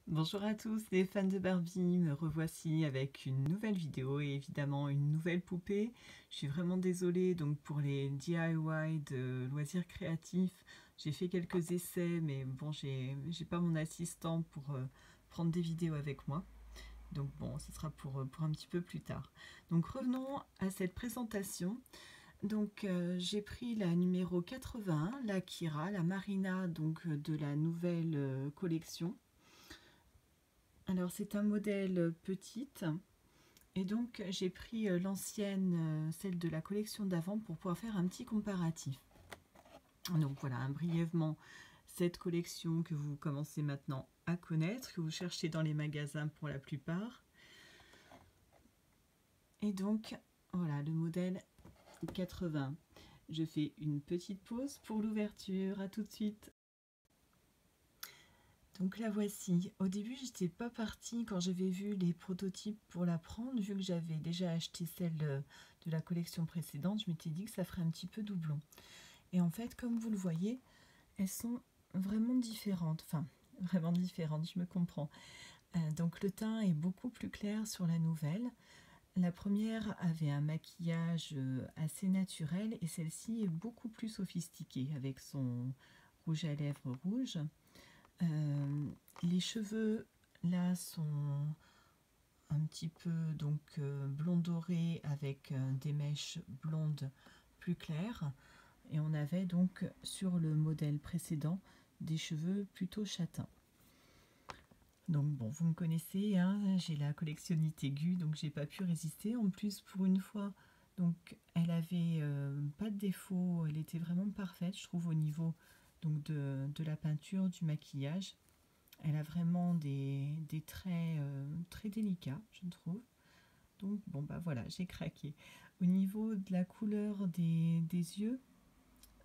Bonjour à tous les fans de Barbie, me revoici avec une nouvelle vidéo et évidemment une nouvelle poupée. Je suis vraiment désolée donc pour les DIY de loisirs créatifs. J'ai fait quelques essais mais bon j'ai pas mon assistant pour prendre des vidéos avec moi. Donc bon, ce sera pour un petit peu plus tard. Donc revenons à cette présentation. Donc j'ai pris la numéro 81, la Kira, la Marina donc de la nouvelle collection. Alors c'est un modèle petite et donc j'ai pris l'ancienne, celle de la collection d'avant pour pouvoir faire un petit comparatif. Donc voilà, brièvement cette collection que vous commencez maintenant à connaître, que vous cherchez dans les magasins pour la plupart. Et donc voilà le modèle 80. Je fais une petite pause pour l'ouverture, à tout de suite. Donc la voici. Au début, j'étais pas partie quand j'avais vu les prototypes pour la prendre, vu que j'avais déjà acheté celle de la collection précédente. Je m'étais dit que ça ferait un petit peu doublon. Et en fait, comme vous le voyez, elles sont vraiment différentes. Enfin, vraiment différentes, je me comprends. Donc le teint est beaucoup plus clair sur la nouvelle. La première avait un maquillage assez naturel et celle-ci est beaucoup plus sophistiquée avec son rouge à lèvres rouge. Les cheveux là sont un petit peu donc blond doré avec des mèches blondes plus claires, et on avait donc sur le modèle précédent des cheveux plutôt châtains. Donc bon, vous me connaissez, hein, j'ai la collectionnite aiguë, donc j'ai pas pu résister. En plus, pour une fois, donc elle avait pas de défaut, elle était vraiment parfaite, je trouve, au niveau donc de la peinture, du maquillage. Elle a vraiment des traits très délicats, je trouve. Donc bon bah voilà, j'ai craqué. Au niveau de la couleur des yeux,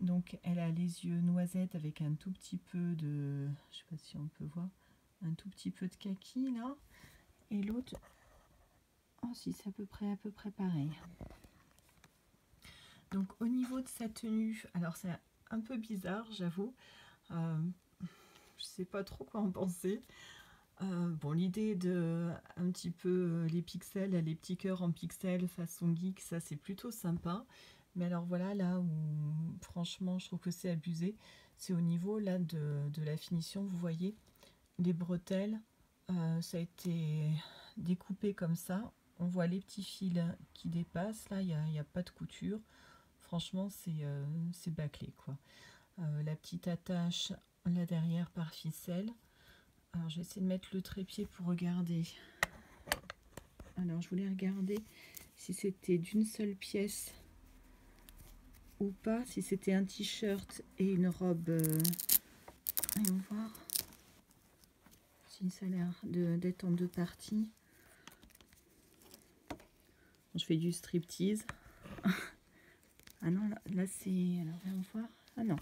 donc elle a les yeux noisettes avec un tout petit peu de, je sais pas si on peut voir, un tout petit peu de kaki là. Et l'autre, oh si, c'est à peu près pareil. Donc au niveau de sa tenue, alors c'est un peu bizarre, j'avoue. Je sais pas trop quoi en penser. Bon, l'idée de un petit peu les pixels, les petits cœurs en pixels façon geek, ça c'est plutôt sympa. Mais alors voilà, là où franchement je trouve que c'est abusé, c'est au niveau là de la finition. Vous voyez, les bretelles, ça a été découpé comme ça. On voit les petits fils qui dépassent, là il n'y a pas de couture. Franchement c'est bâclé quoi. La petite attache là derrière par ficelle. Alors je vais essayer de mettre le trépied pour regarder. Alors je voulais regarder si c'était d'une seule pièce ou pas, si c'était un t-shirt et une robe. Voyons voir si ça a l'air d'être en deux parties. Je fais du striptease. Ah non, là c'est... Alors voyons voir. Ah non.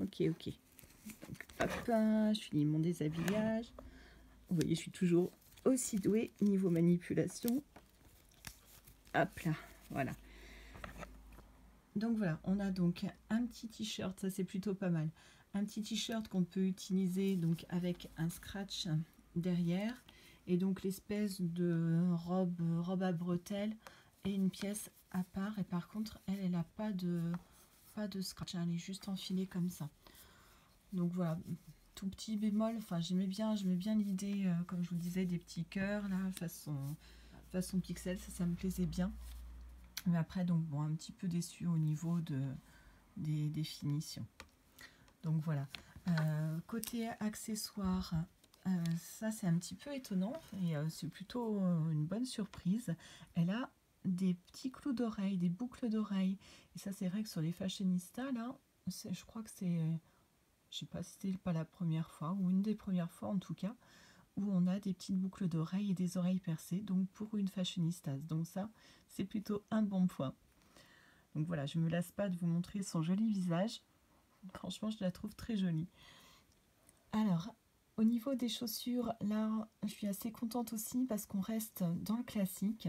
Ok. Donc hop, je finis mon déshabillage. Vous voyez, je suis toujours aussi douée niveau manipulation. Hop là, voilà. Donc voilà, on a donc un petit t-shirt, ça c'est plutôt pas mal. Un petit t-shirt qu'on peut utiliser donc avec un scratch derrière, et donc l'espèce de robe à bretelles et une pièce à part. Et par contre, elle n'a pas de scratch, elle est juste enfilée comme ça. Donc voilà, tout petit bémol. Enfin, j'aimais bien l'idée, comme je vous disais, des petits cœurs là, façon pixel, ça me plaisait bien. Mais après, donc bon, un petit peu déçu au niveau des finitions. Donc voilà. Côté accessoires, ça c'est un petit peu étonnant et c'est plutôt une bonne surprise. Elle a des petits clous d'oreilles, des boucles d'oreilles. Et ça c'est vrai que sur les fashionistas, là, je crois que c'est, je sais pas si c'était pas la première fois, ou une des premières fois en tout cas, où on a des petites boucles d'oreilles et des oreilles percées, donc pour une fashionista. Donc ça, c'est plutôt un bon point. Donc voilà, je ne me lasse pas de vous montrer son joli visage. Franchement, je la trouve très jolie. Alors, au niveau des chaussures, là, je suis assez contente aussi parce qu'on reste dans le classique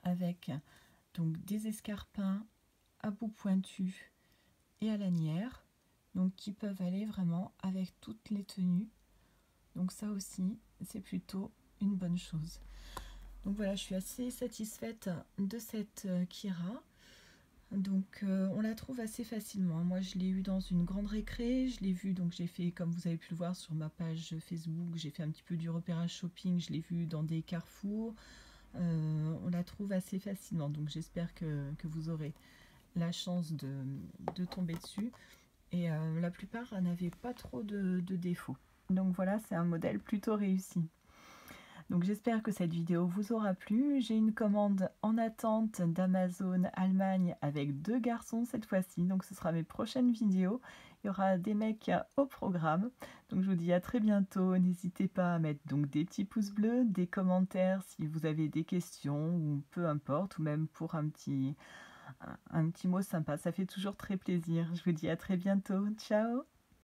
avec donc des escarpins à bout pointu et à lanière, donc qui peuvent aller vraiment avec toutes les tenues. Donc ça aussi, c'est plutôt une bonne chose. Donc voilà, je suis assez satisfaite de cette Kira. Donc on la trouve assez facilement. Moi je l'ai eu dans une grande récré, je l'ai vu, donc j'ai fait, comme vous avez pu le voir sur ma page Facebook, j'ai fait un petit peu du repérage shopping, je l'ai vu dans des carrefours. On la trouve assez facilement, donc j'espère que vous aurez la chance de tomber dessus. Et la plupart n'avaient pas trop de défauts. Donc voilà, c'est un modèle plutôt réussi. Donc j'espère que cette vidéo vous aura plu. J'ai une commande en attente d'Amazon Allemagne avec 2 garçons cette fois-ci. Donc ce sera mes prochaines vidéos. Il y aura des mecs au programme. Donc je vous dis à très bientôt. N'hésitez pas à mettre donc des petits pouces bleus, des commentaires si vous avez des questions ou peu importe, ou même pour un petit mot sympa. Ça fait toujours très plaisir. Je vous dis à très bientôt. Ciao!